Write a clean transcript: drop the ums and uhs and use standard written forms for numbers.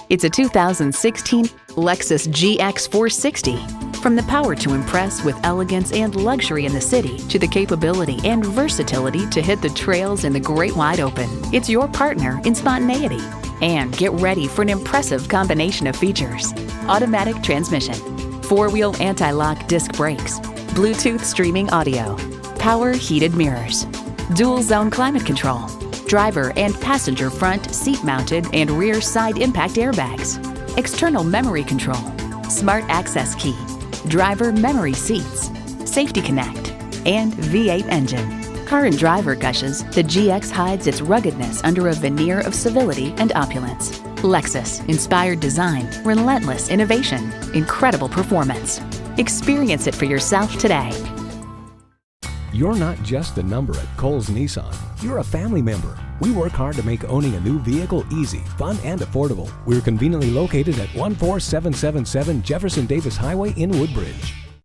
It's a 2016 Lexus GX 460. From the power to impress with elegance and luxury in the city to the capability and versatility to hit the trails in the great wide open, it's your partner in spontaneity. And get ready for an impressive combination of features: automatic transmission, four-wheel anti-lock disc brakes, Bluetooth streaming audio, power heated mirrors, dual zone climate control, driver and passenger front seat-mounted and rear side impact airbags, external memory control, smart access key, driver memory seats, safety connect, and V8 engine. Car and Driver gushes, the GX hides its ruggedness under a veneer of civility and opulence. Lexus, inspired design, relentless innovation, incredible performance. Experience it for yourself today. You're not just a number at Cowles Nissan. You're a family member. We work hard to make owning a new vehicle easy, fun, and affordable. We're conveniently located at 14777 Jefferson Davis Highway in Woodbridge.